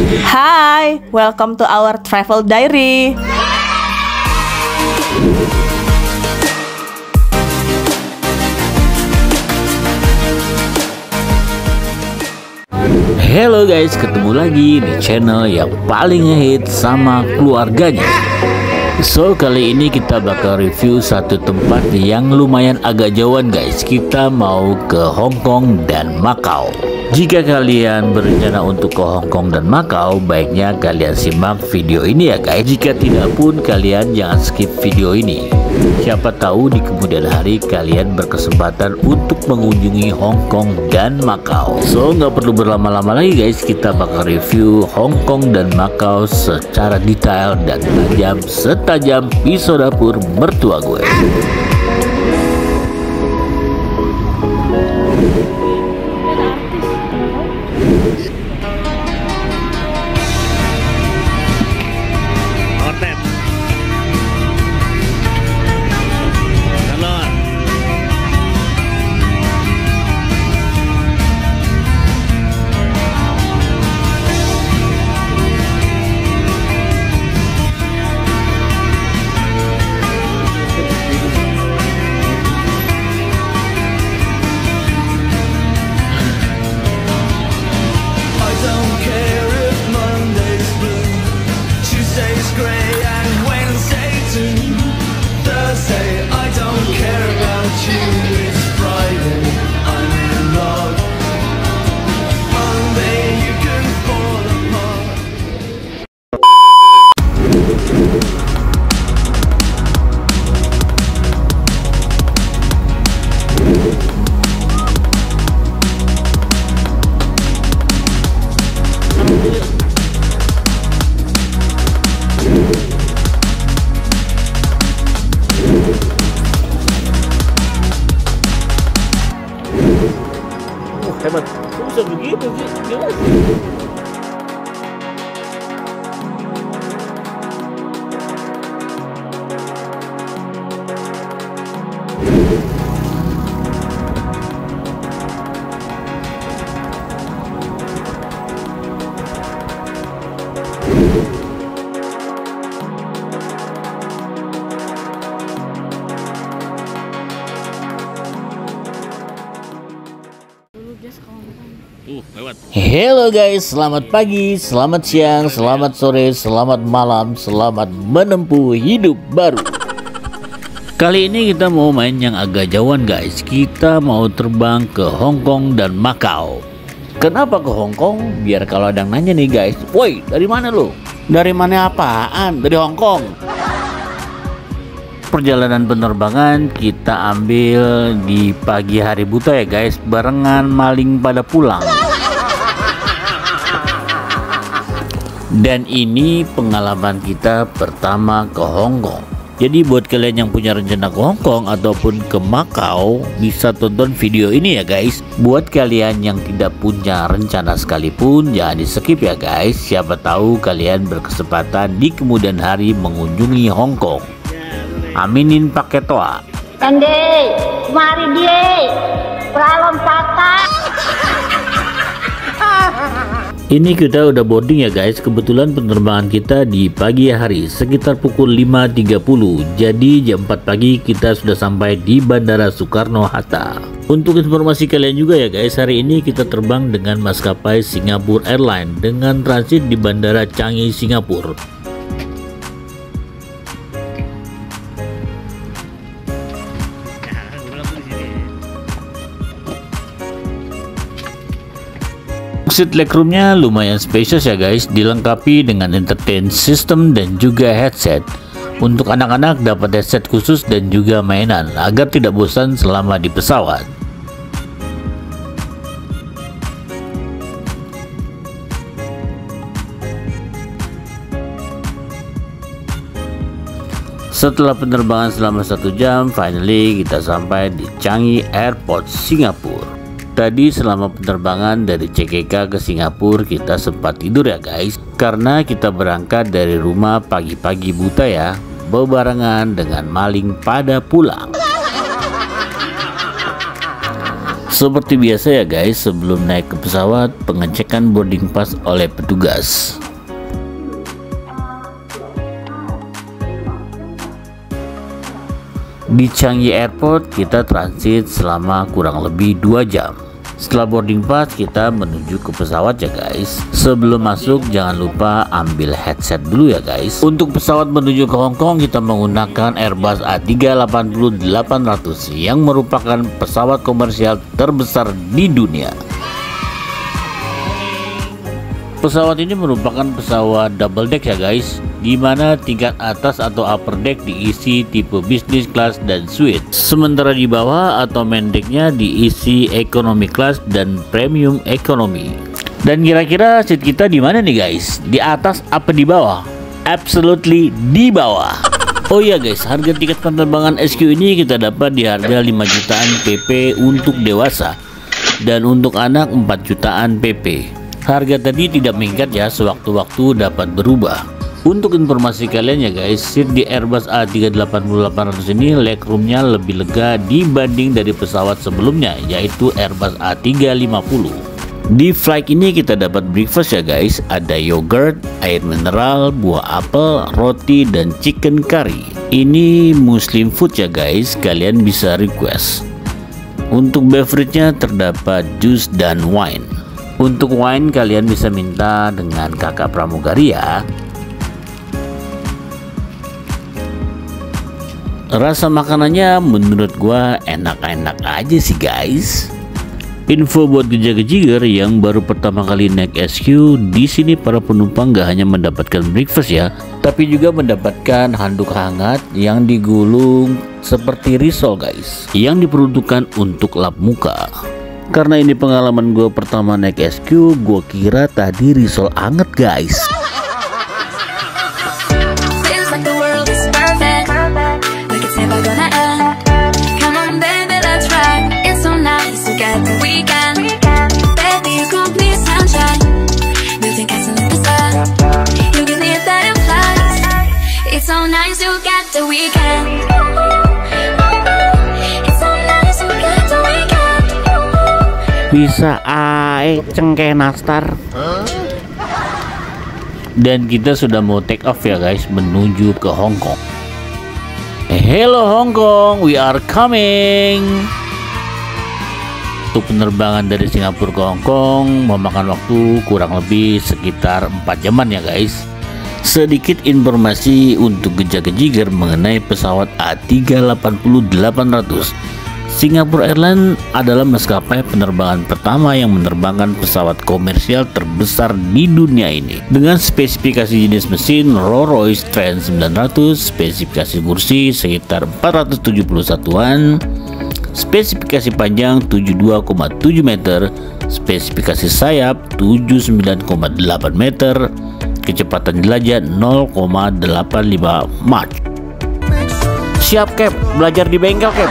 Hi, welcome to our travel diary. Halo guys, ketemu lagi di channel yang paling ngehit sama keluarganya. So, kali ini kita bakal review satu tempat yang lumayan agak jauhan guys. Kita mau ke Hong Kong dan Macau. Jika kalian berencana untuk ke Hong Kong dan Macau, baiknya kalian simak video ini ya guys. Jika tidak pun, kalian jangan skip video ini. Siapa tahu di kemudian hari kalian berkesempatan untuk mengunjungi Hong Kong dan Macau. So, nggak perlu berlama-lama lagi guys, kita bakal review Hong Kong dan Macau secara detail dan setajam pisau dapur mertua gue. Hebat, kok bisa begitu sih? Jelas. Hello guys, selamat pagi, selamat siang, selamat sore, selamat malam, selamat menempuh hidup baru. Kali ini kita mau main yang agak jauhan guys. Kita mau terbang ke Hong Kong dan Macau. Kenapa ke Hong Kong? Biar kalau ada yang nanya nih guys, woi dari mana lo? Dari mana apaan? Dari Hong Kong. Perjalanan penerbangan kita ambil di pagi hari buta ya guys, barengan maling pada pulang. Dan ini pengalaman kita pertama ke Hong Kong. Jadi buat kalian yang punya rencana ke Hong Kong ataupun ke Macau, bisa tonton video ini ya guys. Buat kalian yang tidak punya rencana sekalipun, jangan di skip ya guys. Siapa tahu kalian berkesempatan di kemudian hari mengunjungi Hong Kong. Aminin pakai toa. Ende, mari dia, pralompatan. Ini kita udah boarding ya guys. Kebetulan penerbangan kita di pagi hari sekitar pukul 5.30. Jadi jam 4 pagi kita sudah sampai di Bandara Soekarno-Hatta. Untuk informasi kalian juga ya guys, hari ini kita terbang dengan maskapai Singapore Airlines dengan transit di Bandara Changi, Singapura. Seat legroomnya lumayan spacious ya guys, dilengkapi dengan entertain system dan juga headset. Untuk anak-anak dapat headset khusus dan juga mainan agar tidak bosan selama di pesawat. Setelah penerbangan selama 1 jam, finally kita sampai di Changi Airport, Singapura. Tadi selama penerbangan dari CKK ke Singapura kita sempat tidur ya guys, karena kita berangkat dari rumah pagi-pagi buta ya, bebarengan dengan maling pada pulang. Seperti biasa ya guys, sebelum naik ke pesawat, pengecekan boarding pass oleh petugas. Di Changi Airport kita transit selama kurang lebih 2 jam. Setelah boarding pass kita menuju ke pesawat ya guys. Sebelum masuk jangan lupa ambil headset dulu ya guys. Untuk pesawat menuju ke Hong Kong kita menggunakan Airbus A380-800 yang merupakan pesawat komersial terbesar di dunia. Pesawat ini merupakan pesawat double deck ya guys, di mana tingkat atas atau upper deck diisi tipe business class dan suite, sementara di bawah atau main decknya diisi economy class dan premium economy. Dan kira-kira seat kita di mana nih guys? Di atas apa di bawah? Absolutely di bawah. Oh iya guys, harga tiket penerbangan SQ ini kita dapat di harga 5 jutaan PP untuk dewasa dan untuk anak 4 jutaan PP. Harga tadi tidak meningkat ya, sewaktu-waktu dapat berubah. Untuk informasi kalian ya guys, seat di Airbus A380-800 ini legroomnya lebih lega dibanding dari pesawat sebelumnya, yaitu Airbus A350. Di flight ini kita dapat breakfast ya guys, ada yogurt, air mineral, buah apel, roti, dan chicken curry. Ini muslim food ya guys, kalian bisa request. Untuk beverage-nya terdapat jus dan wine. Untuk wine kalian bisa minta dengan kakak pramugari ya. Rasa makanannya menurut gua enak-enak aja sih guys. Info buat geja-gejiger yang baru pertama kali naik SQ, di sini para penumpang gak hanya mendapatkan breakfast ya, tapi juga mendapatkan handuk hangat yang digulung seperti risol guys, yang diperuntukkan untuk lap muka. Karena ini pengalaman gue pertama naik SQ, gue kira tadi risol anget guys. Bisa cengkeh nastar. Dan kita sudah mau take off ya guys, menuju ke Hong Kong. Hello Hong Kong, we are coming. Untuk penerbangan dari Singapura ke Hong Kong memakan waktu kurang lebih sekitar 4 jaman ya guys. Sedikit informasi untuk geja-gejiger mengenai pesawat A380-800. Singapore Airlines adalah maskapai penerbangan pertama yang menerbangkan pesawat komersial terbesar di dunia ini. Dengan spesifikasi jenis mesin Rolls-Royce Trent 900, spesifikasi kursi sekitar 471-an, spesifikasi panjang 72,7 meter, spesifikasi sayap 79,8 meter, kecepatan jelajah 0,85 Mach. Siap Cap, belajar di bengkel Cap.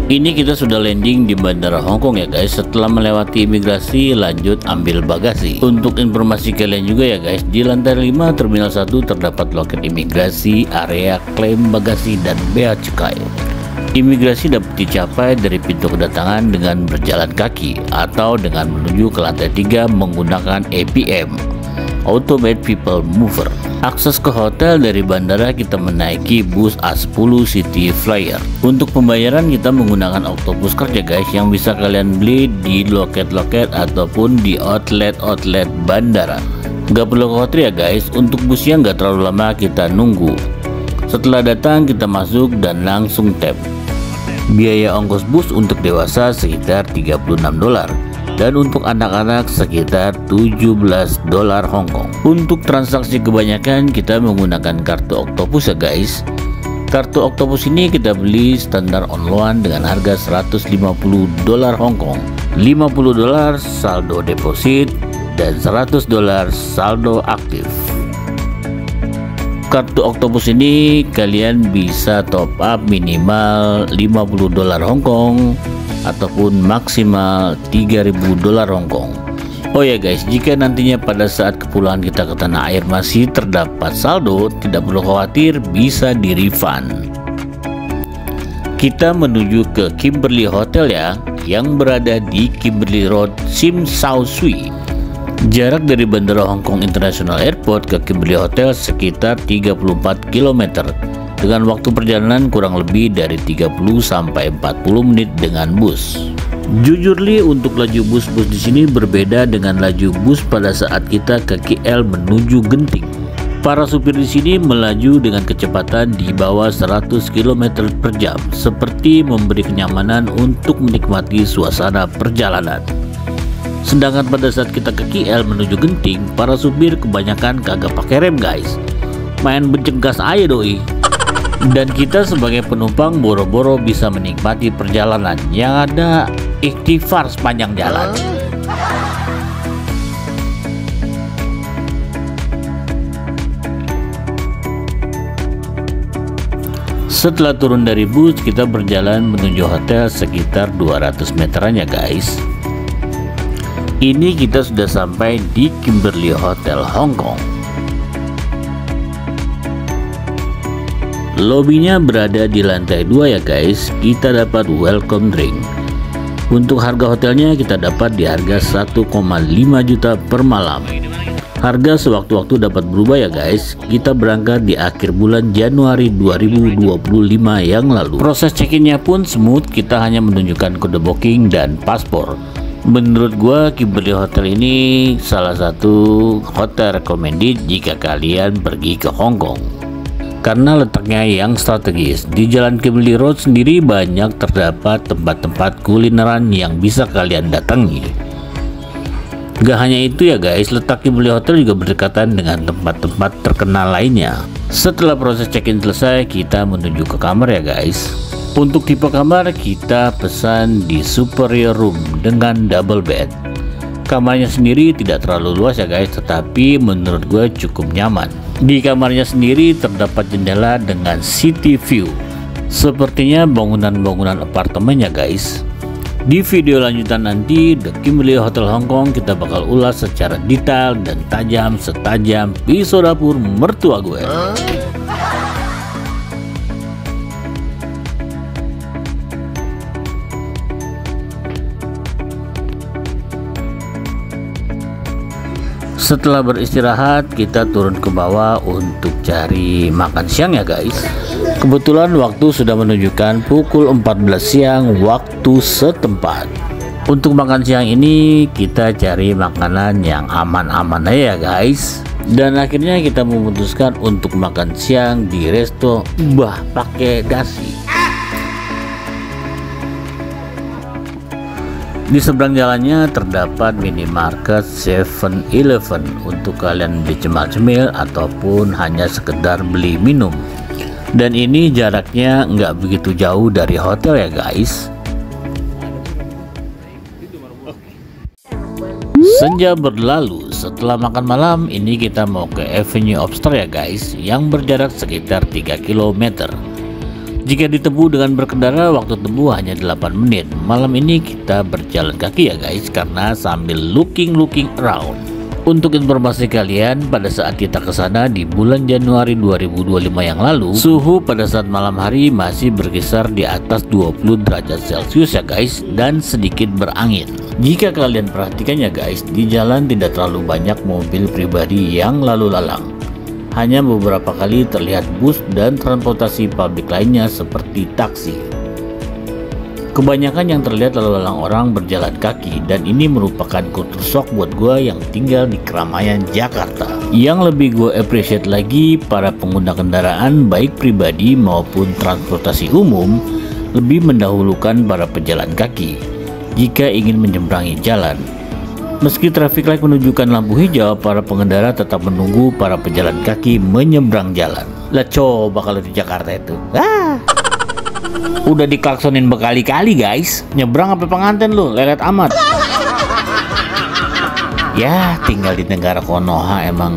Ini kita sudah landing di Bandara Hong Kong ya guys. Setelah melewati imigrasi, lanjut ambil bagasi. Untuk informasi kalian juga ya guys, di lantai 5 Terminal 1 terdapat loket imigrasi, area klaim bagasi, dan bea cukai. Imigrasi dapat dicapai dari pintu kedatangan dengan berjalan kaki atau dengan menuju ke lantai 3 menggunakan APM, Automated People Mover. Akses ke hotel dari bandara kita menaiki bus A10 City Flyer. Untuk pembayaran kita menggunakan Octopus Card ya guys, yang bisa kalian beli di loket-loket ataupun di outlet-outlet bandara. Gak perlu khawatir ya guys, untuk busnya gak terlalu lama kita nunggu. Setelah datang kita masuk dan langsung tap. Biaya ongkos bus untuk dewasa sekitar $36 dan untuk anak-anak sekitar $17 Hong Kong. Untuk transaksi kebanyakan kita menggunakan kartu Octopus ya guys. Kartu Octopus ini kita beli standar online dengan harga $150 Hong Kong, $50 saldo deposit, dan $100 saldo aktif. Kartu Octopus ini kalian bisa top up minimal $50 Hong Kong ataupun maksimal $3.000 Hong Kong. Oh ya guys, jika nantinya pada saat kepulangan kita ke tanah air masih terdapat saldo, tidak perlu khawatir, bisa di refund. Kita menuju ke Kimberly Hotel ya, yang berada di Kimberly Road, Tsim Sha Tsui. Jarak dari Bandara Hong Kong International Airport ke Kimberly Hotel sekitar 34 km dengan waktu perjalanan kurang lebih dari 30 sampai 40 menit dengan bus. Jujur li, untuk laju bus-bus di sini berbeda dengan laju bus pada saat kita ke KL menuju Genting. Para supir di sini melaju dengan kecepatan di bawah 100 km per jam, seperti memberi kenyamanan untuk menikmati suasana perjalanan. Sedangkan pada saat kita ke KL menuju Genting, para supir kebanyakan kagak pakai rem guys, main bencenggas aja doi. Dan kita sebagai penumpang boro-boro bisa menikmati perjalanan yang ada ikhtifar sepanjang jalan. Setelah turun dari bus, kita berjalan menuju hotel sekitar 200 meteran ya guys. Ini kita sudah sampai di Kimberly Hotel Hong Kong. Lobinya berada di lantai 2 ya guys. Kita dapat welcome drink. Untuk harga hotelnya kita dapat di harga 1,5 juta per malam. Harga sewaktu-waktu dapat berubah ya guys. Kita berangkat di akhir bulan Januari 2025 yang lalu. Proses check-innya pun smooth, kita hanya menunjukkan kode booking dan paspor. Menurut gua Kimberly Hotel ini salah satu hotel recommended jika kalian pergi ke Hong Kong. Karena letaknya yang strategis. Di Jalan Kimberly Road sendiri banyak terdapat tempat-tempat kulineran yang bisa kalian datangi. Gak hanya itu ya guys, letak Kimberly Hotel juga berdekatan dengan tempat-tempat terkenal lainnya. Setelah proses check-in selesai, kita menuju ke kamar ya guys. Untuk tipe kamar kita pesan di superior room dengan double bed. Kamarnya sendiri tidak terlalu luas ya guys, tetapi menurut gue cukup nyaman. Di kamarnya sendiri terdapat jendela dengan city view. Sepertinya bangunan-bangunan apartemen ya guys. Di video lanjutan nanti The Kimberly Hotel Hong Kong kita bakal ulas secara detail dan tajam setajam pisau dapur mertua gue. Setelah beristirahat, kita turun ke bawah untuk cari makan siang ya guys. Kebetulan waktu sudah menunjukkan pukul 14 siang waktu setempat. Untuk makan siang ini kita cari makanan yang aman-aman aja ya guys. Dan akhirnya kita memutuskan untuk makan siang di resto Mbah Pakai Dasi. Di seberang jalannya terdapat minimarket 7-Eleven untuk kalian beli cemil-cemil ataupun hanya sekedar beli minum. Dan ini jaraknya nggak begitu jauh dari hotel ya guys. Senja berlalu, setelah makan malam ini kita mau ke Avenue of Stars ya guys, yang berjarak sekitar 3 km. Jika ditempuh dengan berkendara, waktu tempuh hanya 8 menit. Malam ini kita berjalan kaki ya guys, karena sambil looking around. Untuk informasi kalian, pada saat kita ke sana di bulan Januari 2025 yang lalu, suhu pada saat malam hari masih berkisar di atas 20 derajat Celcius ya guys, dan sedikit berangin. Jika kalian perhatikan ya guys, di jalan tidak terlalu banyak mobil pribadi yang lalu lalang. Hanya beberapa kali terlihat bus dan transportasi publik lainnya seperti taksi. Kebanyakan yang terlihat lalu lalang orang berjalan kaki, dan ini merupakan culture shock buat gue yang tinggal di keramaian Jakarta. Yang lebih gue appreciate lagi, para pengguna kendaraan baik pribadi maupun transportasi umum lebih mendahulukan para pejalan kaki jika ingin menyeberangi jalan. Meski traffic light menunjukkan lampu hijau, para pengendara tetap menunggu para pejalan kaki menyeberang jalan. Lah coba kalau di Jakarta itu, udah diklaksonin berkali-kali guys, nyebrang apa pengantin lu, lelet amat. Ya tinggal di negara Konoha emang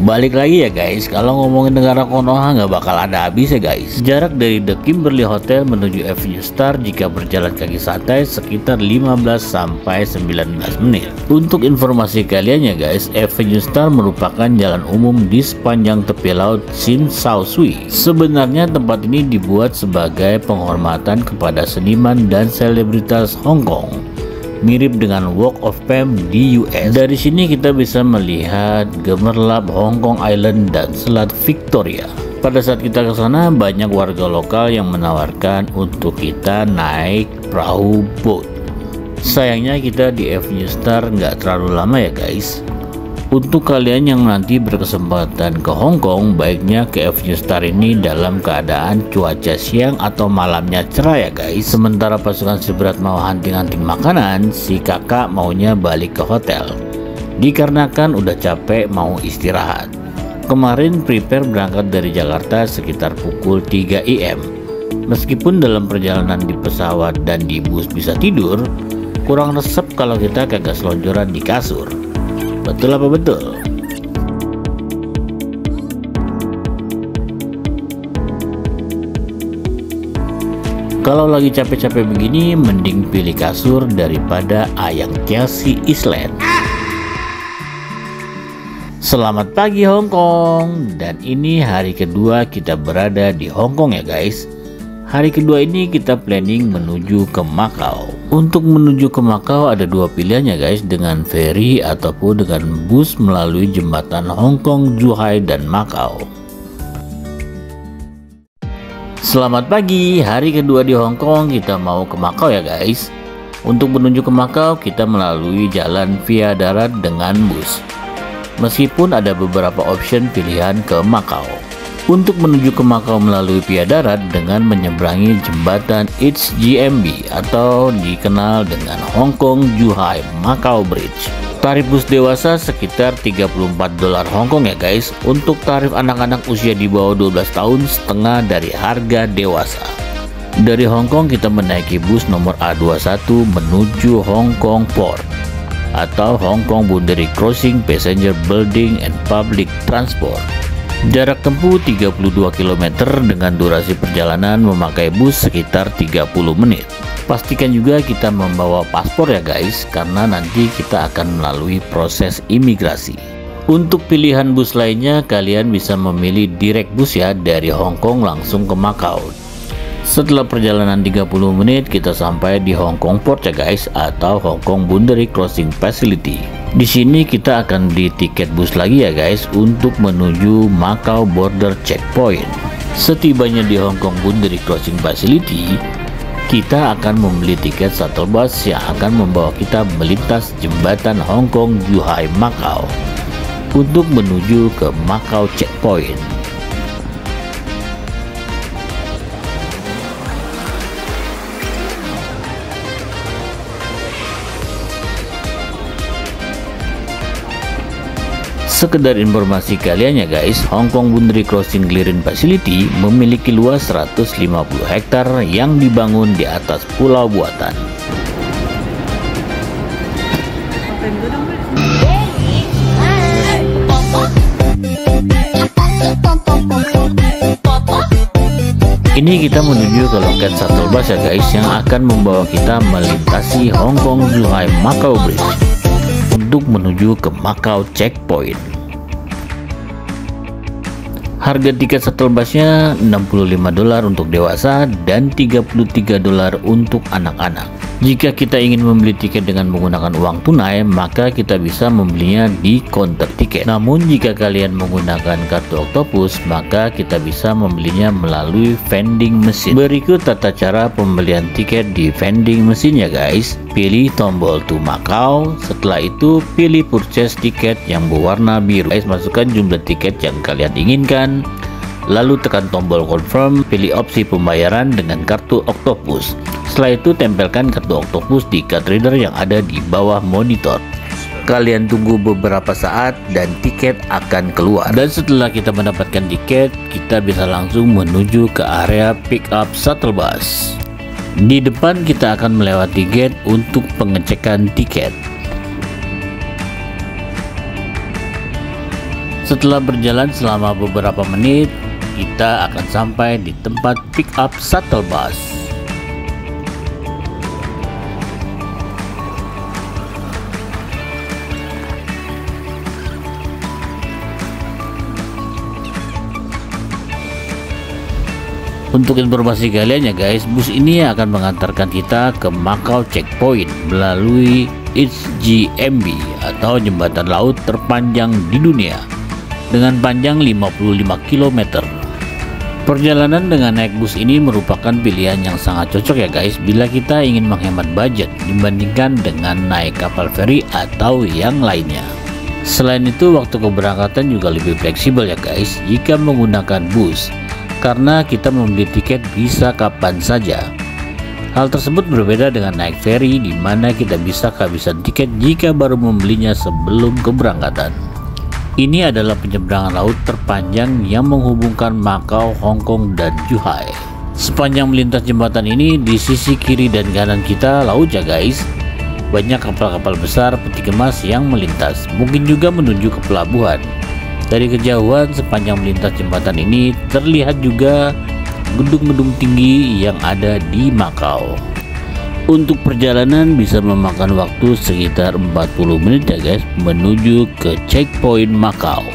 Balik lagi ya guys, kalau ngomongin negara Konoha nggak bakal ada habis ya guys. Jarak dari The Kimberly Hotel menuju Avenue Star jika berjalan kaki santai sekitar 15 sampai 19 menit. Untuk informasi kalian ya guys, Avenue Star merupakan jalan umum di sepanjang tepi laut Shin Sao Sui. Sebenarnya tempat ini dibuat sebagai penghormatan kepada seniman dan selebritas Hong Kong, mirip dengan Walk of Fame di US. Dari sini kita bisa melihat gemerlap Hong Kong Island dan Selat Victoria. Pada saat kita ke sana, banyak warga lokal yang menawarkan untuk kita naik perahu boat. Sayangnya kita di Avenue Star nggak terlalu lama ya guys. Untuk kalian yang nanti berkesempatan ke Hong Kong, baiknya ke Avenue Star ini dalam keadaan cuaca siang atau malamnya cerah ya guys. Sementara pasukan Seberat mau hunting-hunting makanan, si kakak maunya balik ke hotel dikarenakan udah capek mau istirahat. Kemarin prepare berangkat dari Jakarta sekitar pukul 3 AM. Meskipun dalam perjalanan di pesawat dan di bus bisa tidur, kurang resep kalau kita kagak selonjoran di kasur. Betul apa betul? Kalau lagi capek-capek begini, mending pilih kasur daripada ayam Chelsea Island. Selamat pagi Hong Kong, dan ini hari kedua kita berada di Hong Kong ya guys. Hari kedua ini kita planning menuju ke Macau. Untuk menuju ke Macau ada dua pilihan ya guys, dengan ferry ataupun dengan bus melalui jembatan Hong Kong, Zhuhai, dan Macau. Selamat pagi, hari kedua di Hong Kong kita mau ke Macau ya guys. Untuk menuju ke Macau kita melalui jalan via darat dengan bus. Meskipun ada beberapa option pilihan ke Macau. Untuk menuju ke Macau melalui via darat dengan menyeberangi jembatan HGMB atau dikenal dengan Hong Kong Zhuhai Macau Bridge. Tarif bus dewasa sekitar $34 Hong Kong ya guys. Untuk tarif anak-anak usia di bawah 12 tahun setengah dari harga dewasa. Dari Hong Kong kita menaiki bus nomor A21 menuju Hong Kong Port atau Hong Kong Boundary Crossing Passenger Building and Public Transport. Jarak tempuh 32 km dengan durasi perjalanan memakai bus sekitar 30 menit. Pastikan juga kita membawa paspor ya guys, karena nanti kita akan melalui proses imigrasi. Untuk pilihan bus lainnya, kalian bisa memilih direct bus ya dari Hong Kong langsung ke Macau. Setelah perjalanan 30 menit kita sampai di Hong Kong Port ya guys, atau Hong Kong Boundary Crossing Facility. Di sini kita akan beli tiket bus lagi ya guys untuk menuju Macau Border Checkpoint. Setibanya di Hong Kong Boundary Crossing Facility, kita akan membeli tiket shuttle bus yang akan membawa kita melintas jembatan Hong Kong Zhuhai Macau untuk menuju ke Macau Checkpoint. Sekedar informasi kalian ya guys, Hong Kong Boundary Crossing Clearance Facility memiliki luas 150 hektar yang dibangun di atas pulau buatan. Ini kita menuju ke loket shuttle bus ya guys, yang akan membawa kita melintasi Hong Kong Zhuhai Macau Bridge untuk menuju ke Macau Checkpoint. Harga tiket shuttle busnya $65 untuk dewasa dan $33 untuk anak-anak. Jika kita ingin membeli tiket dengan menggunakan uang tunai, maka kita bisa membelinya di counter tiket. Namun jika kalian menggunakan kartu Octopus, maka kita bisa membelinya melalui vending machine. Berikut tata cara pembelian tiket di vending machine ya guys. Pilih tombol to Macau, setelah itu pilih purchase tiket yang berwarna biru. Guys, masukkan jumlah tiket yang kalian inginkan. Lalu tekan tombol confirm, pilih opsi pembayaran dengan kartu Octopus. Setelah itu tempelkan kartu Octopus di card reader yang ada di bawah monitor. Kalian tunggu beberapa saat dan tiket akan keluar. Dan setelah kita mendapatkan tiket, kita bisa langsung menuju ke area pick up shuttle bus. Di depan kita akan melewati gate untuk pengecekan tiket. Setelah berjalan selama beberapa menit, kita akan sampai di tempat pick up shuttle bus. Untuk informasi kalian ya guys, bus ini akan mengantarkan kita ke Macau Checkpoint melalui HGMB atau jembatan laut terpanjang di dunia dengan panjang 55 km. Perjalanan dengan naik bus ini merupakan pilihan yang sangat cocok ya guys bila kita ingin menghemat budget dibandingkan dengan naik kapal feri atau yang lainnya. Selain itu, waktu keberangkatan juga lebih fleksibel ya guys jika menggunakan bus, karena kita membeli tiket bisa kapan saja. Hal tersebut berbeda dengan naik ferry di mana kita bisa kehabisan tiket jika baru membelinya sebelum keberangkatan. Ini adalah penyeberangan laut terpanjang yang menghubungkan Macau, Hong Kong, dan Zhuhai. Sepanjang melintas jembatan ini, di sisi kiri dan kanan kita laut ya guys. Banyak kapal-kapal besar peti kemas yang melintas, mungkin juga menuju ke pelabuhan. Dari kejauhan sepanjang melintas jembatan ini terlihat juga gedung-gedung tinggi yang ada di Macau. Untuk perjalanan bisa memakan waktu sekitar 40 menit ya guys menuju ke checkpoint Macau.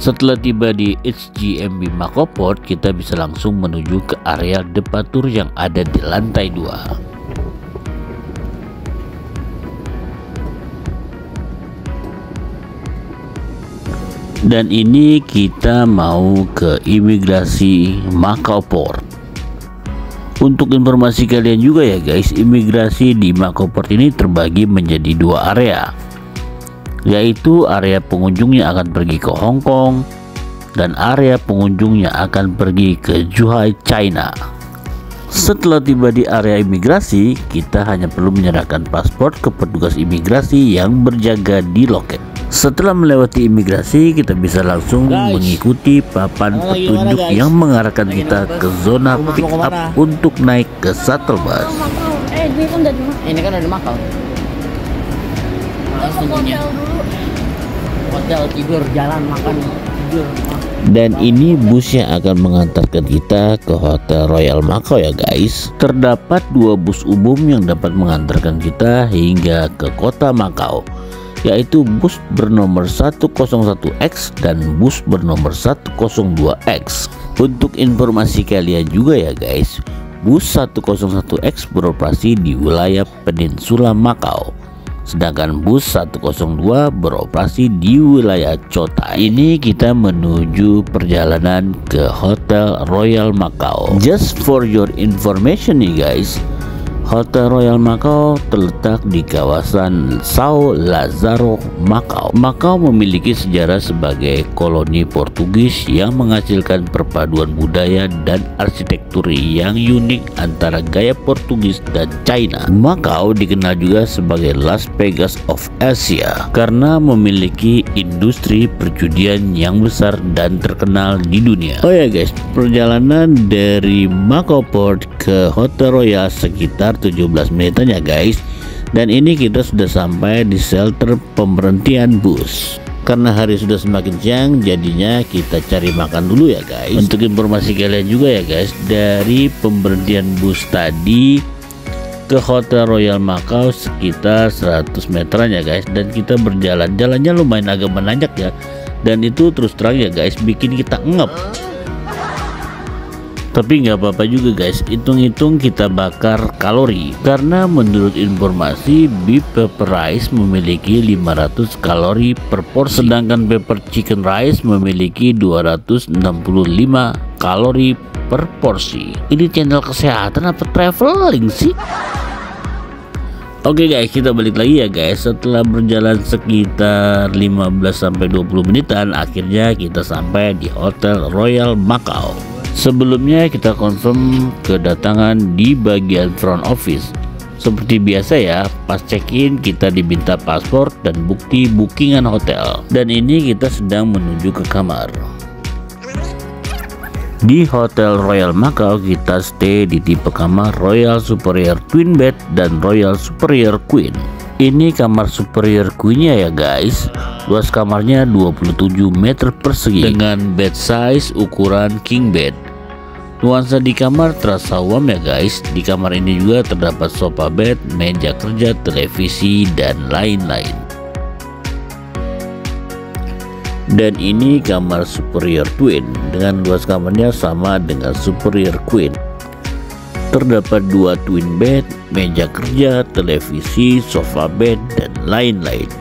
Setelah tiba di HGMB Macau Port, kita bisa langsung menuju ke area departure yang ada di lantai 2. Dan ini kita mau ke imigrasi Macau Port. Untuk informasi kalian juga ya guys, imigrasi di Macau Port ini terbagi menjadi 2 area, yaitu area pengunjungnya akan pergi ke Hong Kong dan area pengunjungnya akan pergi ke Zhuhai, China. Setelah tiba di area imigrasi, kita hanya perlu menyerahkan paspor ke petugas imigrasi yang berjaga di loket. Setelah melewati imigrasi, kita bisa langsung mengikuti papan petunjuk yang mengarahkan kita ke zona pick up untuk naik ke shuttle bus. Ini kan udah di Macau. Hotel tidur, jalan makan tidur. Dan ini bus yang akan mengantarkan kita ke Hotel Royal Macau ya guys. Terdapat 2 bus umum yang dapat mengantarkan kita hingga ke kota Macau, yaitu bus bernomor 101X dan bus bernomor 102X. Untuk informasi kalian juga ya guys, bus 101X beroperasi di wilayah Peninsula Macau, sedangkan bus 102 beroperasi di wilayah Cotai. Ini kita menuju perjalanan ke Hotel Royal Macau. Just for your information nih guys, Hotel Royal Macau terletak di kawasan São Lázaro, Macau. Macau memiliki sejarah sebagai koloni Portugis yang menghasilkan perpaduan budaya dan arsitektur yang unik antara gaya Portugis dan China. Macau dikenal juga sebagai Las Vegas of Asia karena memiliki industri perjudian yang besar dan terkenal di dunia. Oh ya guys, perjalanan dari Macau Port ke Hotel Royal sekitar 17 menitan ya guys. Dan ini kita sudah sampai di shelter pemberhentian bus. Karena hari sudah semakin siang, jadinya kita cari makan dulu ya guys. Untuk informasi kalian juga ya guys, dari pemberhentian bus tadi ke Hotel Royal Macau sekitar 100 meteran ya guys. Dan kita berjalan, jalannya lumayan agak menanjak ya. Dan itu terus terang ya guys, bikin kita ngep. Tapi nggak apa-apa juga guys, hitung-hitung kita bakar kalori. Karena menurut informasi, beef pepper rice memiliki 500 kalori per porsi, sedangkan pepper chicken rice memiliki 265 kalori per porsi. Ini channel kesehatan apa traveling sih? Oke guys, kita balik lagi ya guys. Setelah berjalan sekitar 15-20 menitan, akhirnya kita sampai di Hotel Royal Macau. Sebelumnya kita confirm kedatangan di bagian front office. Seperti biasa ya, pas check-in kita diminta paspor dan bukti bookingan hotel. Dan ini kita sedang menuju ke kamar. Di Hotel Royal Macau kita stay di tipe kamar Royal Superior Twin Bed dan Royal Superior Queen. Ini kamar Superior Queen-nya ya guys. Luas kamarnya 27 meter persegi dengan bed size ukuran king bed. Nuansa di kamar terasa warm ya guys. Di kamar ini juga terdapat sofa bed, meja kerja, televisi, dan lain-lain. Dan ini kamar Superior Twin dengan luas kamarnya sama dengan Superior Queen. Terdapat 2 twin bed, meja kerja, televisi, sofa bed, dan lain-lain.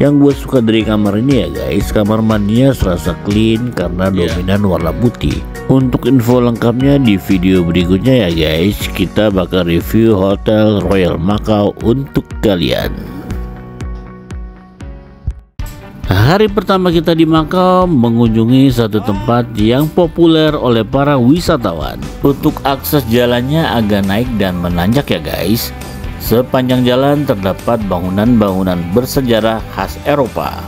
Yang gue suka dari kamar ini ya guys, kamar mandinya serasa clean karena dominan warna putih. Untuk info lengkapnya di video berikutnya ya guys, kita bakal review Hotel Royal Macau untuk kalian. Hari pertama kita di Macau mengunjungi satu tempat yang populer oleh para wisatawan. Untuk akses jalannya agak naik dan menanjak ya guys. Sepanjang jalan terdapat bangunan-bangunan bersejarah khas Eropa.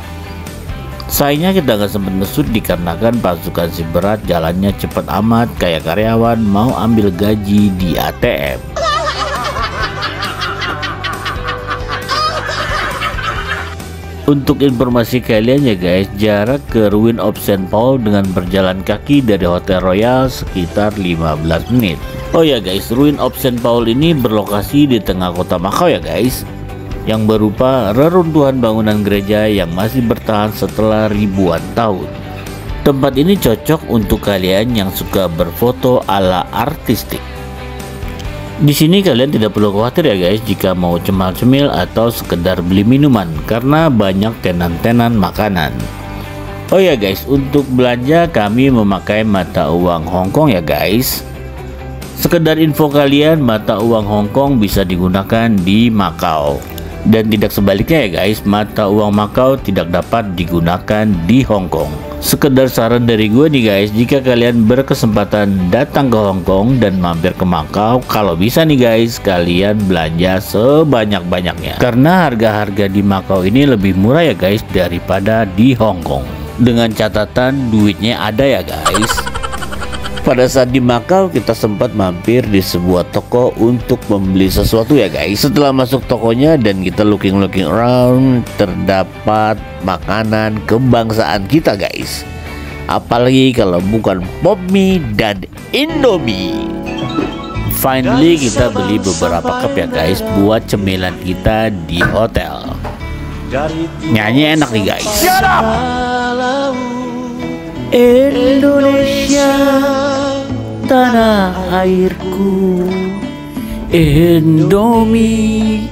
Sayangnya kita gak sempat ngesut dikarenakan pasukan si berat jalannya cepet amat kayak karyawan mau ambil gaji di ATM. Untuk informasi kalian ya guys, jarak ke Ruin of St. Paul dengan berjalan kaki dari Hotel Royal sekitar 15 menit. Oh ya guys, Ruin of St. Paul ini berlokasi di tengah kota Macau ya guys, yang berupa reruntuhan bangunan gereja yang masih bertahan setelah ribuan tahun. Tempat ini cocok untuk kalian yang suka berfoto ala artistik. Di sini kalian tidak perlu khawatir ya guys jika mau cemil-cemil atau sekedar beli minuman karena banyak tenan-tenan makanan. Oh ya guys, untuk belanja kami memakai mata uang Hong Kong ya guys. Sekedar info kalian, mata uang Hong Kong bisa digunakan di Macau. Dan tidak sebaliknya ya guys, mata uang Macau tidak dapat digunakan di Hong Kong. Sekedar saran dari gue nih guys, jika kalian berkesempatan datang ke Hong Kong dan mampir ke Macau, kalau bisa nih guys, kalian belanja sebanyak-banyaknya. Karena harga-harga di Macau ini lebih murah ya guys daripada di Hong Kong. Dengan catatan duitnya ada ya guys. Pada saat di Macau kita sempat mampir di sebuah toko untuk membeli sesuatu ya guys. Setelah masuk tokonya dan kita looking around, terdapat makanan kebangsaan kita guys. Apalagi kalau bukan pop mie dan Indomie. Finally kita beli beberapa cup ya guys buat cemilan kita di hotel. Nyanyi enak nih guys. Indonesia, tanah airku, Indomie,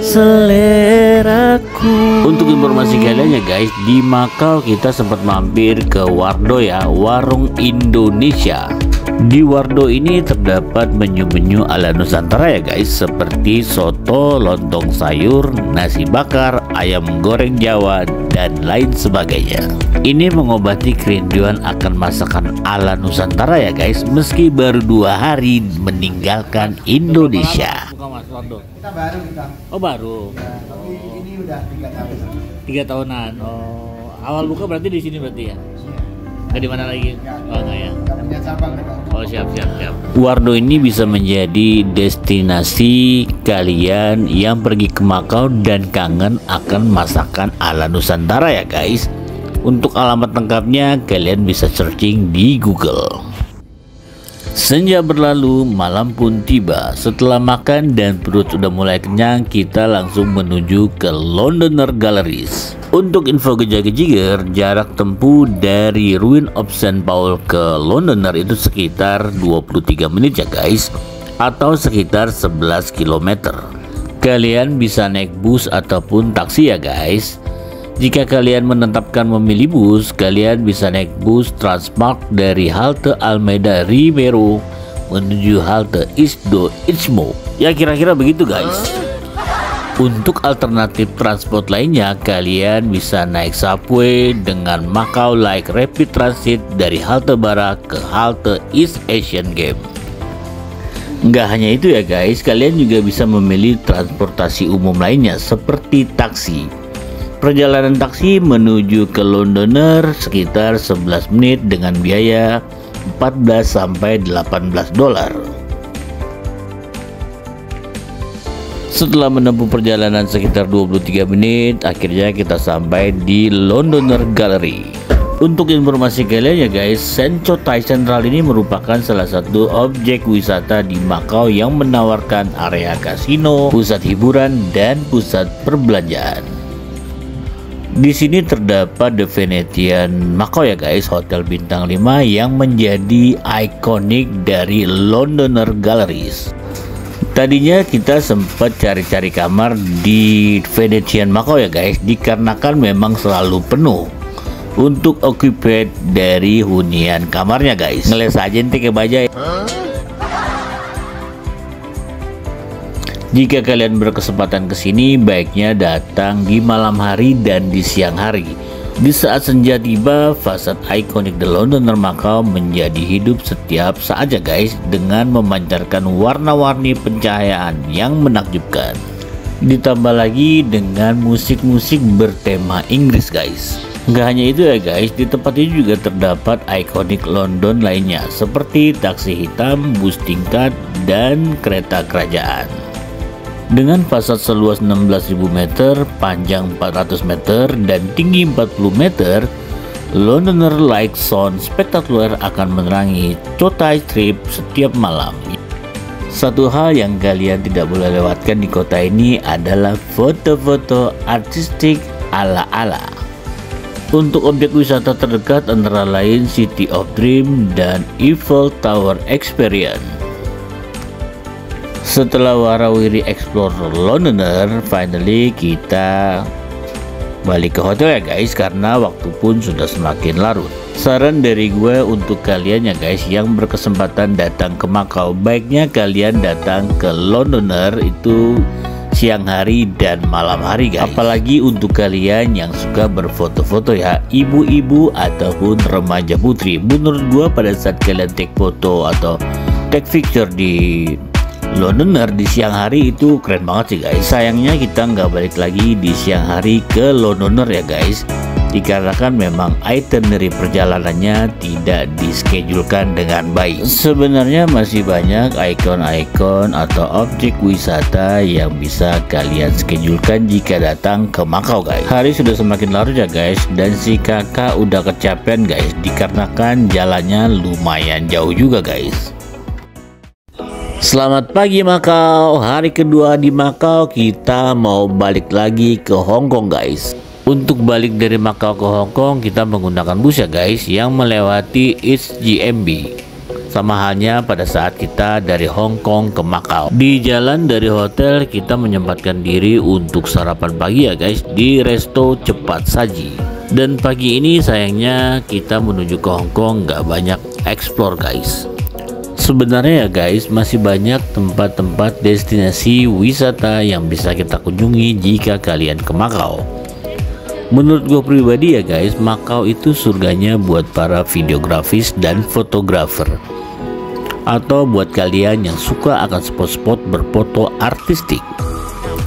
seleraku. Untuk informasi kalian ya guys, di Macau kita sempat mampir ke Wardo ya, warung Indonesia. Di Wardo ini terdapat menu-menu ala Nusantara ya guys, seperti soto, lontong sayur, nasi bakar, ayam goreng Jawa, dan lain sebagainya. Ini mengobati kerinduan akan masakan ala Nusantara ya guys, meski baru 2 hari meninggalkan Indonesia. Kita baru kita. Oh baru. Ya, tapi ini udah 3 tahun. 3 tahunan. Oh, awal buka berarti di sini berarti ya? Iya. Nggak di mana lagi? Oh enggak ya. Kita punya cabang kita. Oh siap. Wardo ini bisa menjadi destinasi kalian yang pergi ke Macau dan kangen akan masakan ala Nusantara ya guys. Untuk alamat lengkapnya kalian bisa searching di Google. Senja berlalu, malam pun tiba. Setelah makan dan perut sudah mulai kenyang, kita langsung menuju ke Londoner Galleries. Untuk info gejar-gejiger, jarak tempuh dari Ruin of St. Paul ke Londoner itu sekitar 23 menit ya guys, atau sekitar 11 km. Kalian bisa naik bus ataupun taksi ya guys. Jika kalian menetapkan memilih bus, kalian bisa naik bus Transmark dari halte Almeida Ribeiro menuju halte Isdo Istmo. Ya kira-kira begitu guys. Untuk alternatif transport lainnya, kalian bisa naik subway dengan Macau Light Rapid Transit dari halte Bara ke halte East Asian Game. Nggak hanya itu ya guys, kalian juga bisa memilih transportasi umum lainnya seperti taksi. Perjalanan taksi menuju ke Londoner sekitar 11 menit dengan biaya 14 sampai 18 dolar. Setelah menempuh perjalanan sekitar 23 menit, akhirnya kita sampai di Londoner Gallery. Untuk informasi kalian ya guys, Sancho Thai Central ini merupakan salah satu objek wisata di Makau yang menawarkan area kasino, pusat hiburan, dan pusat perbelanjaan. Di sini terdapat The Venetian Makau ya guys, hotel bintang 5 yang menjadi ikonik dari Londoner Galleries. Tadinya kita sempat cari-cari kamar di Venetian Makau ya guys, dikarenakan memang selalu penuh untuk occupied dari hunian kamarnya guys. Ngeles aja ente ke bajai. Jika kalian berkesempatan ke sini, baiknya datang di malam hari dan di siang hari. Di saat senja tiba, fasad ikonik The Londoner Makau menjadi hidup setiap saat ya guys, dengan memancarkan warna-warni pencahayaan yang menakjubkan. Ditambah lagi dengan musik-musik bertema Inggris guys. Nggak hanya itu ya guys, di tempat ini juga terdapat ikonik London lainnya seperti taksi hitam, bus tingkat, dan kereta kerajaan. Dengan fasad seluas 16.000 meter, panjang 400 meter, dan tinggi 40 meter, Londoner Light Sound Spectacular akan menerangi Chotai Strip setiap malam. Satu hal yang kalian tidak boleh lewatkan di kota ini adalah foto-foto artistik ala-ala. Untuk objek wisata terdekat antara lain City of Dream dan Eiffel Tower Experience. Setelah warawiri explore Londoner, finally kita balik ke hotel ya guys, karena waktu pun sudah semakin larut. Saran dari gue untuk kalian ya guys yang berkesempatan datang ke Makau, baiknya kalian datang ke Londoner itu siang hari dan malam hari guys. Apalagi untuk kalian yang suka berfoto-foto ya, ibu-ibu ataupun remaja putri. Menurut gua pada saat kalian take foto atau take picture di Londoner di siang hari itu keren banget sih guys. Sayangnya kita nggak balik lagi di siang hari ke Londoner ya guys, dikarenakan memang itinerary perjalanannya tidak dischedulekan dengan baik. Sebenarnya masih banyak ikon-ikon atau objek wisata yang bisa kalian schedulekan jika datang ke Makau guys. Hari sudah semakin larut ya guys, dan si kakak udah kecapean guys, dikarenakan jalannya lumayan jauh juga guys. Selamat pagi Makau, hari kedua di Makau, kita mau balik lagi ke Hong Kong guys. Untuk balik dari Makau ke Hong Kong, kita menggunakan bus ya guys, yang melewati East GMB. Sama halnya pada saat kita dari Hong Kong ke Makau. Di jalan dari hotel, kita menyempatkan diri untuk sarapan pagi ya guys, di resto cepat saji. Dan pagi ini sayangnya kita menuju ke Hong Kong nggak banyak explore guys. Sebenarnya ya guys, masih banyak tempat-tempat destinasi wisata yang bisa kita kunjungi jika kalian ke Makau. Menurut gue pribadi ya guys, Makau itu surganya buat para videografis dan fotografer, atau buat kalian yang suka akan spot-spot berfoto artistik,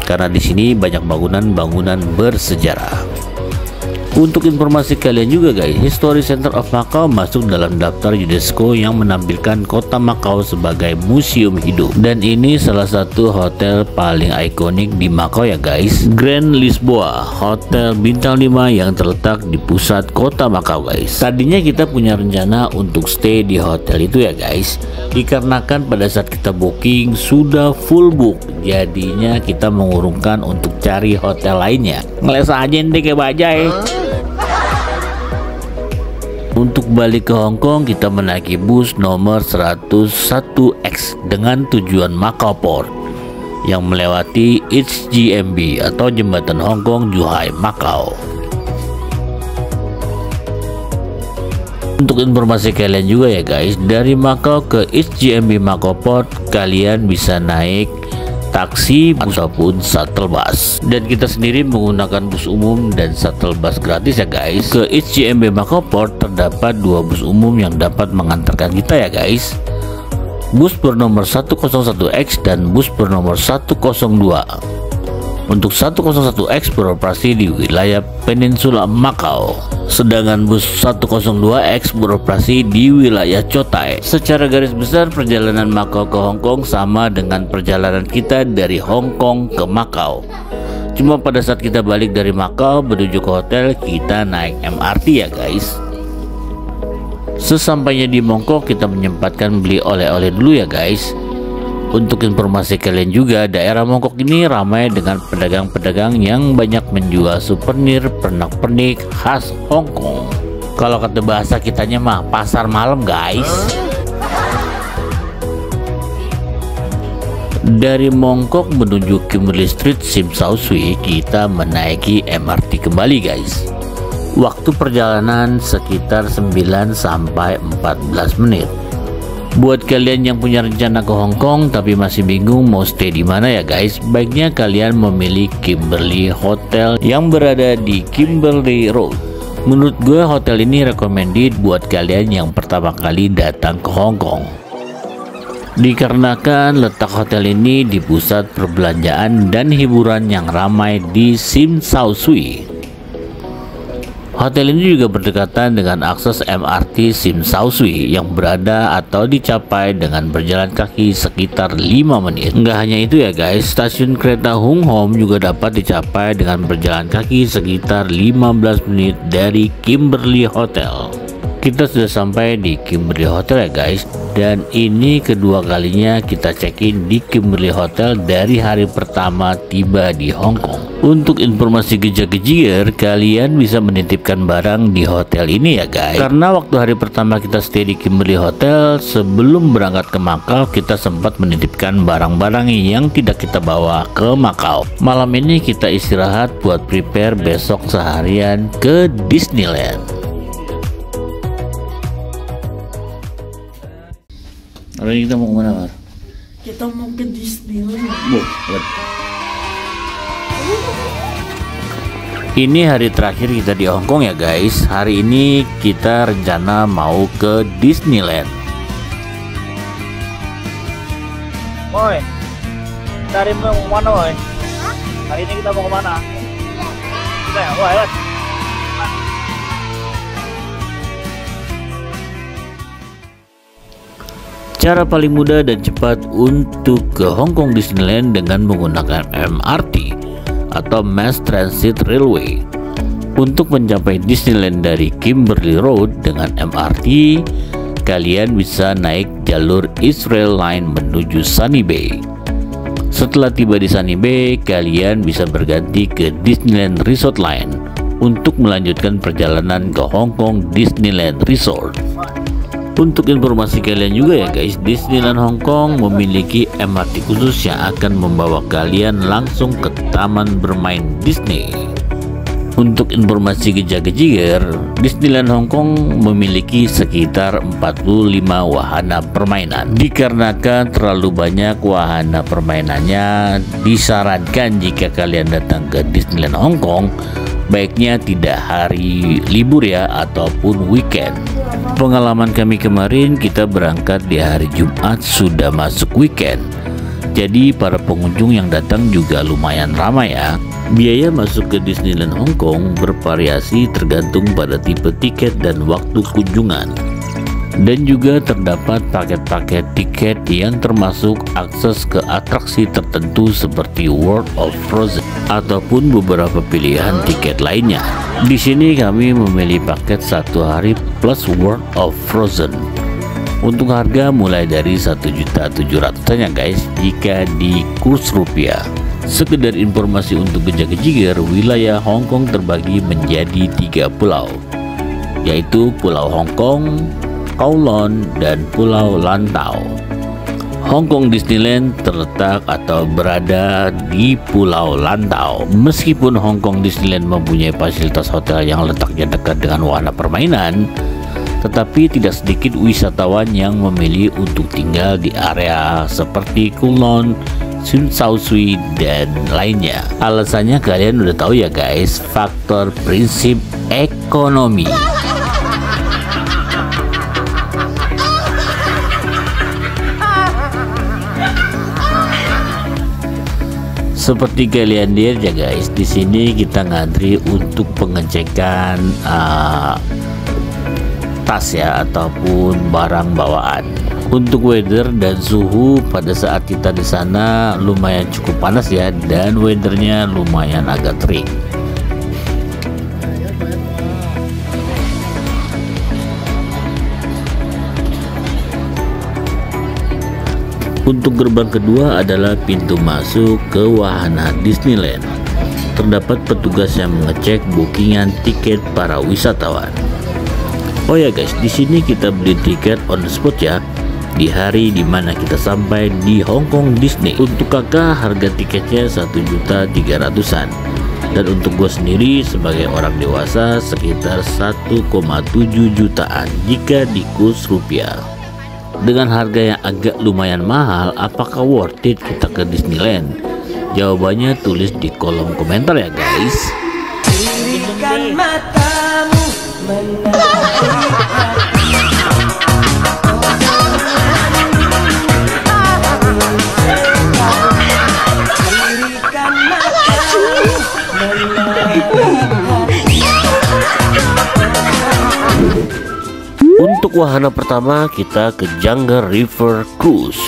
karena di sini banyak bangunan-bangunan bersejarah. Untuk informasi kalian juga guys, History Center of Macau masuk dalam daftar UNESCO yang menampilkan kota Makau sebagai museum hidup. Dan ini salah satu hotel paling ikonik di Makau ya guys, Grand Lisboa, hotel bintang 5 yang terletak di pusat kota Makau guys. Tadinya kita punya rencana untuk stay di hotel itu ya guys, dikarenakan pada saat kita booking sudah full book, jadinya kita mengurungkan untuk cari hotel lainnya. Ngeles aja ente kayak bajai. Untuk balik ke Hong Kong, kita menaiki bus nomor 101X dengan tujuan Macau Port yang melewati East GMB atau Jembatan Hong Kong Zhuhai Makau. Untuk informasi kalian juga ya guys, dari Makau ke East GMB Macau Port kalian bisa naik taksi ataupun shuttle bus, dan kita sendiri menggunakan bus umum dan shuttle bus gratis ya guys. Ke East GMB Macau Port terdapat 2 bus umum yang dapat mengantarkan kita ya guys. bus bernomor 101X dan bus bernomor 102. Untuk 101X beroperasi di wilayah Peninsula Macau, sedangkan bus 102X beroperasi di wilayah Cotai. Secara garis besar perjalanan Macau ke Hong Kong sama dengan perjalanan kita dari Hong Kong ke Macau. Cuma pada saat kita balik dari Macau menuju ke hotel, kita naik MRT ya guys. Sesampainya di Mongkok kita menyempatkan beli oleh-oleh dulu ya guys. Untuk informasi kalian juga, daerah Mongkok ini ramai dengan pedagang-pedagang yang banyak menjual souvenir pernak-pernik khas Hong Kong. Kalau kata bahasa kitanya mah pasar malam guys. Dari Mongkok menuju Kimberley Street Tsim Sha Tsui, kita menaiki MRT kembali guys. Waktu perjalanan sekitar 9 sampai 14 menit. Buat kalian yang punya rencana ke Hong Kong tapi masih bingung mau stay di mana ya guys, baiknya kalian memilih Kimberley Hotel yang berada di Kimberley Road. Menurut gue hotel ini recommended buat kalian yang pertama kali datang ke Hong Kong. Dikarenakan letak hotel ini di pusat perbelanjaan dan hiburan yang ramai di Tsim Sha Tsui. Hotel ini juga berdekatan dengan akses MRT Tsim Sha Tsui yang berada atau dicapai dengan berjalan kaki sekitar 5 menit. Nggak hanya itu ya guys, stasiun kereta Hung Hom juga dapat dicapai dengan berjalan kaki sekitar 15 menit dari Kimberley Hotel. Kita sudah sampai di Kimberley Hotel ya guys, dan ini kedua kalinya kita check-in di Kimberley Hotel dari hari pertama tiba di Hong Kong. Untuk informasi gejak-gejier, kalian bisa menitipkan barang di hotel ini ya guys. Karena waktu hari pertama kita stay di Kimberley Hotel, sebelum berangkat ke Macau, kita sempat menitipkan barang-barang yang tidak kita bawa ke Macau. Malam ini kita istirahat buat prepare besok seharian ke Disneyland. Hari ini kita mau kemana, Mar? Kita mau ke Disneyland. Ini hari terakhir kita di Hong Kong ya guys. Hari ini kita rencana mau ke Disneyland. Woi, dari mau kemana, woi? Hari ini kita mau kemana? Kita ya, woi, woi. Cara paling mudah dan cepat untuk ke Hong Kong Disneyland dengan menggunakan MRT atau Mass Transit Railway. Untuk mencapai Disneyland dari Kimberley Road dengan MRT, kalian bisa naik jalur East Rail Line menuju Sunny Bay. Setelah tiba di Sunny Bay, kalian bisa berganti ke Disneyland Resort Line untuk melanjutkan perjalanan ke Hong Kong Disneyland Resort. Untuk informasi kalian juga ya guys, Disneyland Hong Kong memiliki MRT khusus yang akan membawa kalian langsung ke taman bermain Disney. Untuk informasi gejak-gejiger, Disneyland Hong Kong memiliki sekitar 45 wahana permainan. Dikarenakan terlalu banyak wahana permainannya, disarankan jika kalian datang ke Disneyland Hong Kong, baiknya tidak hari libur ya, ataupun weekend. Pengalaman kami kemarin, kita berangkat di hari Jumat sudah masuk weekend. Jadi para pengunjung yang datang juga lumayan ramai ya. Biaya masuk ke Disneyland Hong Kong bervariasi tergantung pada tipe tiket dan waktu kunjungan. Dan juga terdapat paket-paket tiket yang termasuk akses ke atraksi tertentu seperti World of Frozen ataupun beberapa pilihan tiket lainnya. Di sini kami memilih paket 1 hari plus World of Frozen. Untuk harga mulai dari 1.700.000 ya guys jika di kurs rupiah. Sekedar informasi untuk gejak-gejiger, wilayah Hong Kong terbagi menjadi 3 pulau, yaitu Pulau Hong Kong, Kowloon, dan Pulau Lantau. Hong Kong Disneyland terletak atau berada di Pulau Lantau. Meskipun Hong Kong Disneyland mempunyai fasilitas hotel yang letaknya dekat dengan wahana permainan, tetapi tidak sedikit wisatawan yang memilih untuk tinggal di area seperti Kowloon, Tsim Sha Tsui, dan lainnya. Alasannya kalian udah tahu ya guys, faktor prinsip ekonomi. Seperti kalian lihat ya guys, di sini kita ngantri untuk pengecekan tas ya ataupun barang bawaan. Untuk weather dan suhu pada saat kita di sana lumayan cukup panas ya, dan weathernya lumayan agak terik. Untuk gerbang kedua adalah pintu masuk ke wahana Disneyland. Terdapat petugas yang mengecek bookingan tiket para wisatawan. Oh ya guys, di sini kita beli tiket on the spot ya, di hari dimana kita sampai di Hong Kong Disney. Untuk kakak harga tiketnya 1.300.000-an, dan untuk gue sendiri sebagai orang dewasa sekitar 1,7 jutaan jika di kurs rupiah. Dengan harga yang agak lumayan mahal, apakah worth it kita ke Disneyland? Jawabannya tulis di kolom komentar ya guys. Lirikan matamu Untuk wahana pertama kita ke Jungle River Cruise.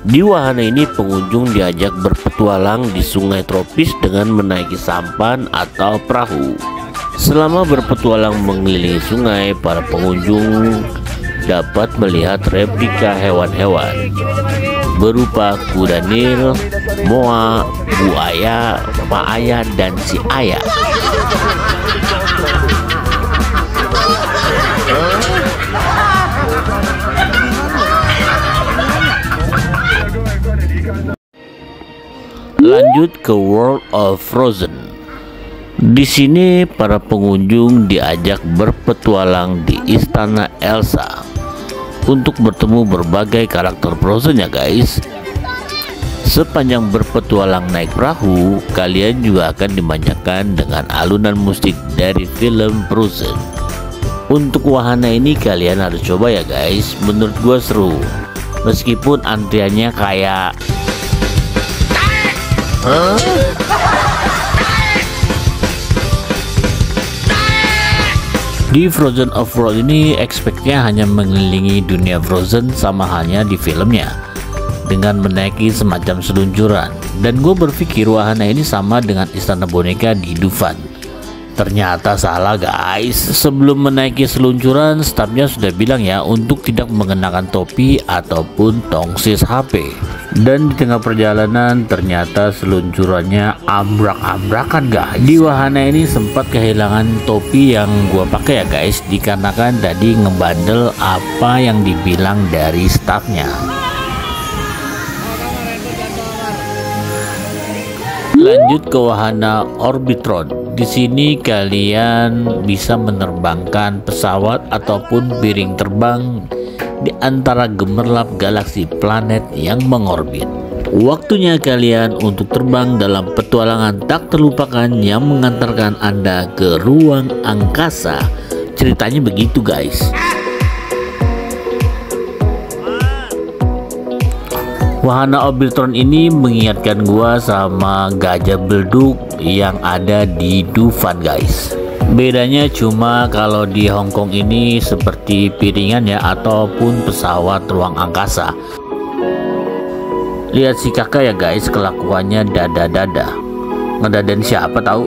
Di wahana ini pengunjung diajak berpetualang di sungai tropis dengan menaiki sampan atau perahu. Selama berpetualang mengelilingi sungai, para pengunjung dapat melihat replika hewan-hewan berupa kuda Nil, moa, buaya, paaya, dan si ayah. Lanjut ke World of Frozen. Di sini para pengunjung diajak berpetualang di istana Elsa untuk bertemu berbagai karakter Frozen ya guys. Sepanjang berpetualang naik perahu, kalian juga akan dimanjakan dengan alunan musik dari film Frozen. Untuk wahana ini kalian harus coba ya guys, menurut gua seru. Meskipun antriannya kayak di Frozen of World ini expect-nya hanya mengelilingi dunia Frozen sama halnya di filmnya, dengan menaiki semacam seluncuran. Dan gue berpikir wahana ini sama dengan istana boneka di Dufan. Ternyata salah guys. Sebelum menaiki seluncuran, stafnya sudah bilang ya untuk tidak mengenakan topi ataupun tongsis HP. Dan di tengah perjalanan ternyata seluncurannya ambrak-ambrakan guys. Di wahana ini sempat kehilangan topi yang gua pakai ya guys, dikarenakan tadi ngebandel apa yang dibilang dari stafnya. Lanjut ke wahana Orbitron. Di sini kalian bisa menerbangkan pesawat ataupun piring terbang di antara gemerlap galaksi planet yang mengorbit. Waktunya kalian untuk terbang dalam petualangan tak terlupakan yang mengantarkan Anda ke ruang angkasa. Ceritanya begitu guys. Wahana Orbitron ini mengingatkan gua sama gajah belduk yang ada di Dufan guys. Bedanya cuma kalau di Hong Kong ini seperti piringan ya ataupun pesawat ruang angkasa. Lihat si kakak ya guys, kelakuannya dada-dada. Ngedadain siapa tahu?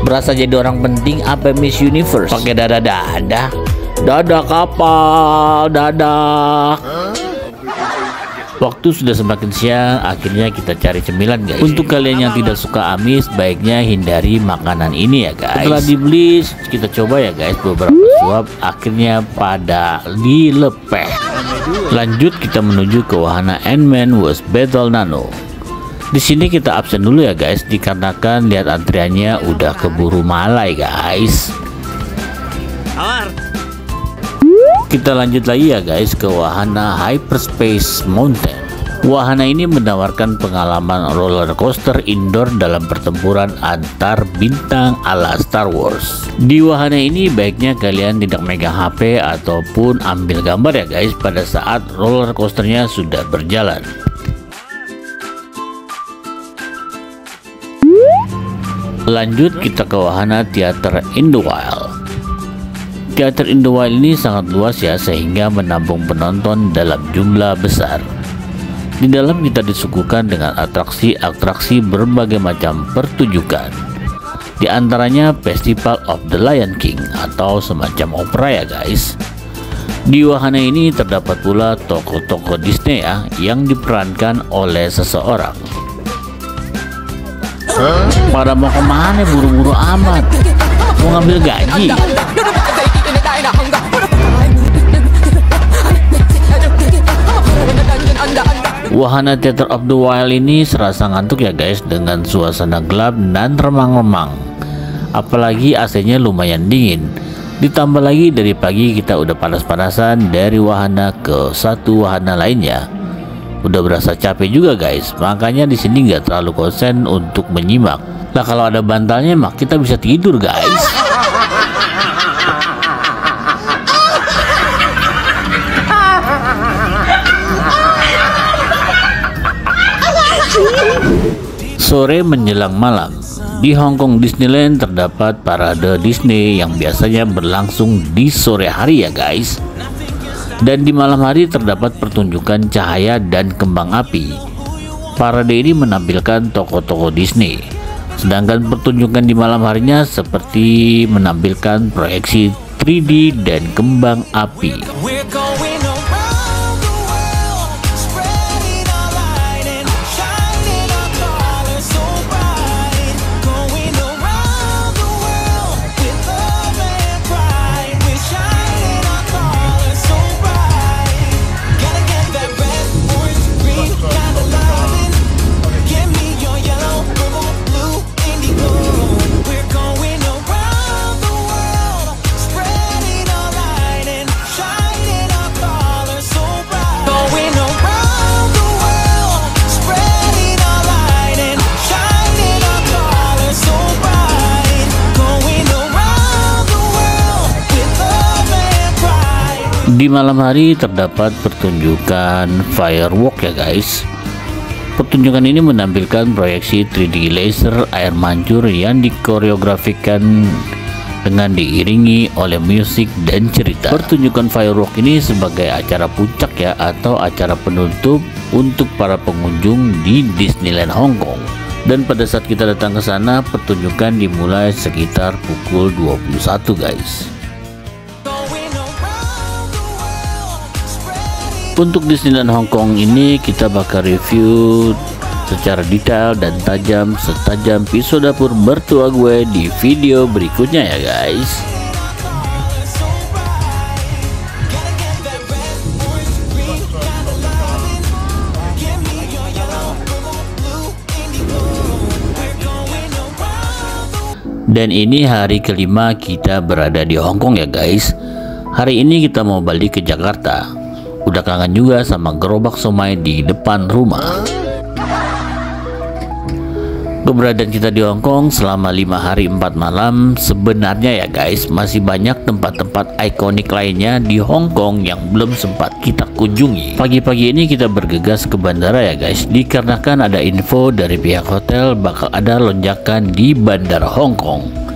Berasa jadi orang penting apa Miss Universe pakai dada-dada. Dadah kapal, dadah. Waktu sudah semakin siang, akhirnya kita cari cemilan guys. Untuk kalian yang tidak suka amis, baiknya hindari makanan ini ya guys. Setelah dibeli, kita coba ya guys beberapa suap, akhirnya pada dilepeh. Lanjut kita menuju ke wahana Ant-Man Was Battle Nano. Di sini kita absen dulu ya guys, dikarenakan lihat antriannya udah keburu malai guys. Kita lanjut lagi ya guys ke wahana Hyperspace Mountain. Wahana ini menawarkan pengalaman roller coaster indoor dalam pertempuran antar bintang ala Star Wars. Di wahana ini baiknya kalian tidak megang HP ataupun ambil gambar ya guys pada saat roller coasternya sudah berjalan. Lanjut kita ke wahana Theater in the Wild. Theater in the Wild ini sangat luas ya, sehingga menampung penonton dalam jumlah besar. Di dalam kita disuguhkan dengan atraksi-atraksi berbagai macam pertunjukan. Di antaranya Festival of the Lion King atau semacam opera ya guys. Di wahana ini terdapat pula tokoh-tokoh Disney ya yang diperankan oleh seseorang. Pada mau kemana buru-buru amat? Mau ngambil gaji? Wahana Theater of the Wild ini serasa ngantuk ya guys dengan suasana gelap dan remang-remang. Apalagi AC-nya lumayan dingin. Ditambah lagi dari pagi kita udah panas-panasan dari wahana ke satu wahana lainnya. Udah berasa capek juga guys. Makanya di sini nggak terlalu konsen untuk menyimak. Lah kalau ada bantalnya mah kita bisa tidur guys. Sore menjelang malam, di Hong Kong Disneyland terdapat parade Disney yang biasanya berlangsung di sore hari ya guys. Dan di malam hari terdapat pertunjukan cahaya dan kembang api. Parade ini menampilkan tokoh-tokoh Disney. Sedangkan pertunjukan di malam harinya seperti menampilkan proyeksi 3D dan kembang api. Di malam hari terdapat pertunjukan firework ya guys. Pertunjukan ini menampilkan proyeksi 3D laser air mancur yang dikoreografikan dengan diiringi oleh musik dan cerita. Pertunjukan firework ini sebagai acara puncak ya atau acara penutup untuk para pengunjung di Disneyland Hong Kong. Dan pada saat kita datang ke sana, pertunjukan dimulai sekitar pukul 21 guys. Untuk Disneyland Hong Kong ini kita bakal review secara detail dan tajam setajam pisau dapur mertua gue di video berikutnya ya guys. Dan ini hari kelima kita berada di Hong Kong ya guys. Hari ini kita mau balik ke Jakarta. Udah kangen juga sama gerobak somai di depan rumah. Keberadaan kita di Hong Kong selama 5 hari 4 malam sebenarnya ya guys masih banyak tempat-tempat ikonik lainnya di Hong Kong yang belum sempat kita kunjungi. Pagi-pagi ini kita bergegas ke bandara ya guys, dikarenakan ada info dari pihak hotel bakal ada lonjakan di bandara Hong Kong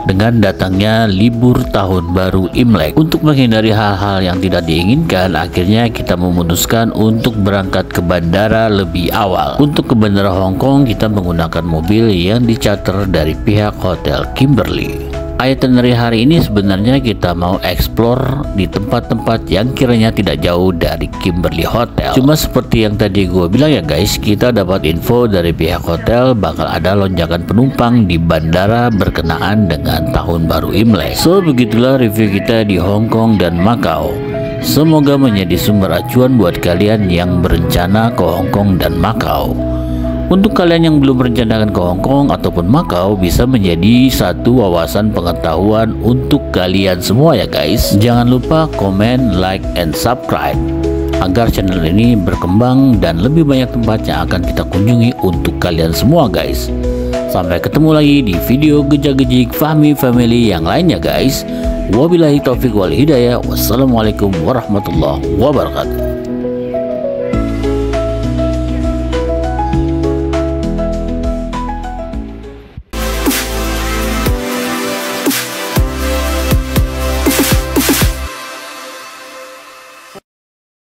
dengan datangnya libur tahun baru Imlek. Untuk menghindari hal-hal yang tidak diinginkan, akhirnya kita memutuskan untuk berangkat ke bandara lebih awal. Untuk ke bandara Hong Kong kita menggunakan mobil yang dicater dari pihak Hotel Kimberly. Itinerary hari ini sebenarnya kita mau explore di tempat-tempat yang kiranya tidak jauh dari Kimberly Hotel. Cuma seperti yang tadi gue bilang ya guys, kita dapat info dari pihak hotel bakal ada lonjakan penumpang di bandara berkenaan dengan tahun baru Imlek. So begitulah review kita di Hong Kong dan Macau. Semoga menjadi sumber acuan buat kalian yang berencana ke Hong Kong dan Macau. Untuk kalian yang belum merencanakan ke Hong Kong ataupun Macau, bisa menjadi satu wawasan pengetahuan untuk kalian semua ya guys. Jangan lupa komen, like, and subscribe. agar channel ini berkembang dan lebih banyak tempat yang akan kita kunjungi untuk kalian semua guys. Sampai ketemu lagi di video gejak-gejik Fahmi Family yang lainnya guys. Wabillahi taufiq wal hidayah. Wassalamualaikum warahmatullahi wabarakatuh.